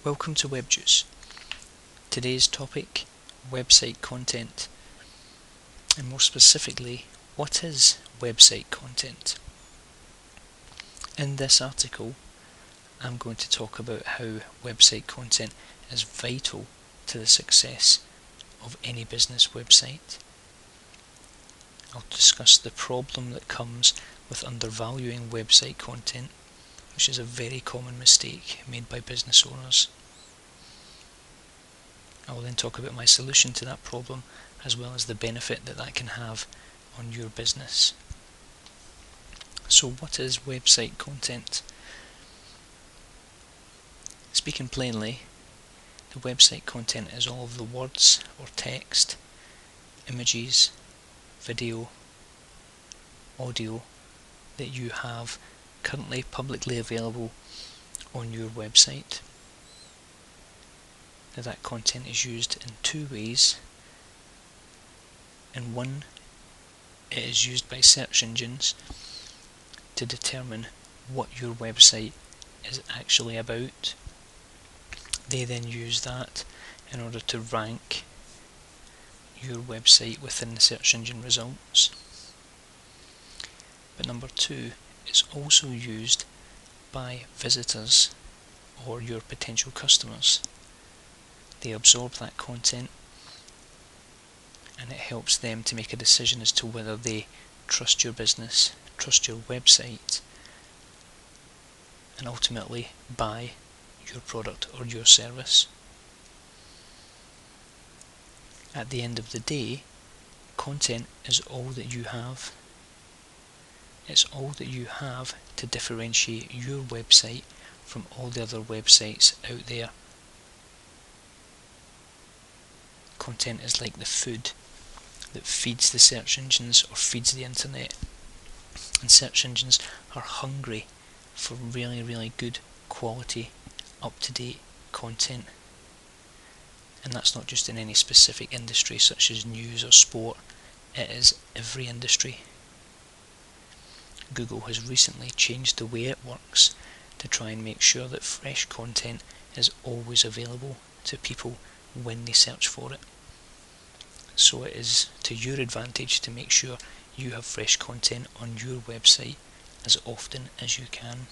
Welcome to WebJuice. Today's topic, website content, and more specifically, what is website content? In this article, I'm going to talk about how website content is vital to the success of any business website. I'll discuss the problem that comes with undervaluing website content, which is a very common mistake made by business owners. I will then talk about my solution to that problem, as well as the benefit that can have on your business. So what is website content? Speaking plainly, the website content is all of the words or text, images, video, audio that you have currently publicly available on your website. Now, that content is used in two ways. In one, it is used by search engines to determine what your website is actually about. They then use that in order to rank your website within the search engine results. But number two, it's also used by visitors or your potential customers. They absorb that content and it helps them to make a decision as to whether they trust your business, trust your website, and ultimately buy your product or your service. At the end of the day, content is all that you have. It's all that you have to differentiate your website from all the other websites out there. Content is like the food that feeds the search engines or feeds the internet, and search engines are hungry for really good quality, up-to-date content. And that's not just in any specific industry such as news or sport, it is every industry. Google has recently changed the way it works to try and make sure that fresh content is always available to people when they search for it. So it is to your advantage to make sure you have fresh content on your website as often as you can.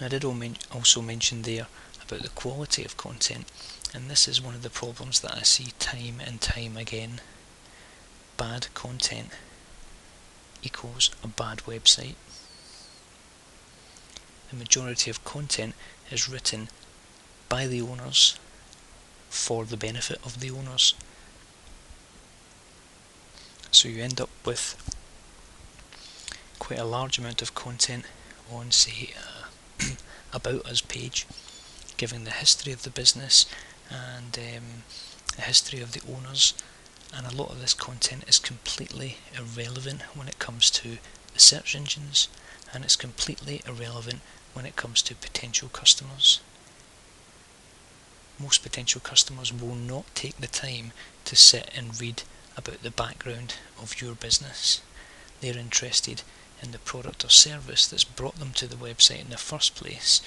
I did also mention there about the quality of content, and this is one of the problems that I see time and time again. Bad content equals a bad website. The majority of content is written by the owners for the benefit of the owners. So you end up with quite a large amount of content on, say, About Us page, giving the history of the business and the history of the owners, and a lot of this content is completely irrelevant when it comes to the search engines, and it's completely irrelevant when it comes to potential customers. Most potential customers will not take the time to sit and read about the background of your business. They're interested in the product or service that's brought them to the website in the first place,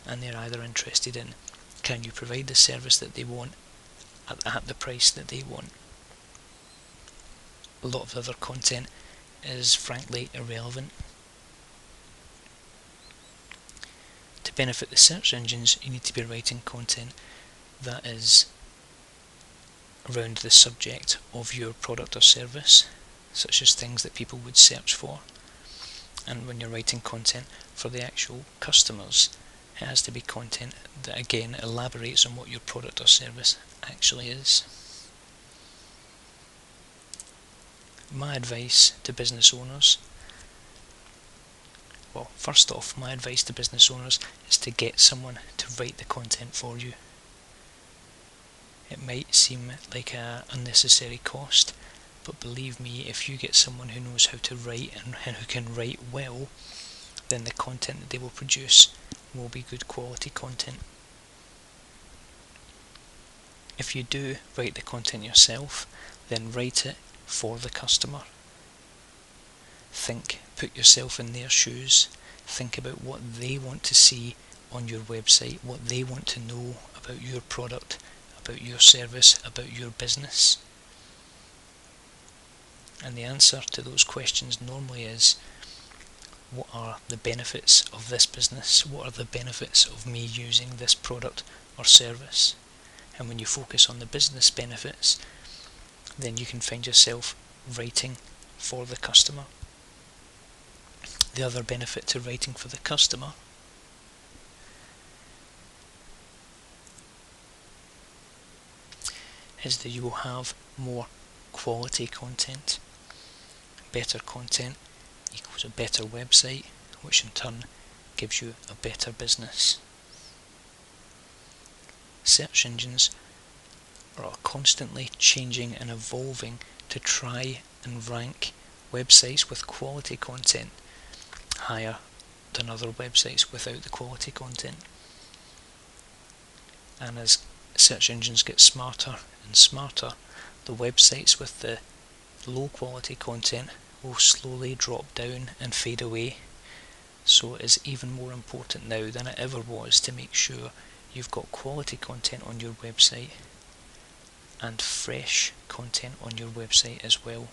and they're either interested in, can you provide the service that they want at the price that they want. A lot of the other content is frankly irrelevant. To benefit the search engines, you need to be writing content that is around the subject of your product or service, such as things that people would search for. And when you're writing content for the actual customers, it has to be content that again elaborates on what your product or service actually is. My advice to business owners, well, first off, my advice to business owners is to get someone to write the content for you. It might seem like an unnecessary cost, but believe me, if you get someone who knows how to write and who can write well, then the content that they will produce will be good quality content. If you do write the content yourself, then write it for the customer. Put yourself in their shoes, Think about what they want to see on your website, what they want to know about your product, about your service, about your business. And the answer to those questions normally is, what are the benefits of this business? What are the benefits of me using this product or service? And when you focus on the business benefits, then you can find yourself writing for the customer. The other benefit to writing for the customer is that you will have more quality content. Better content equals a better website, which in turn gives you a better business. Search engines are constantly changing and evolving to try and rank websites with quality content higher than other websites without the quality content. And as search engines get smarter and smarter, the websites with the low quality content will slowly drop down and fade away. So it is even more important now than it ever was to make sure you've got quality content on your website and fresh content on your website as well.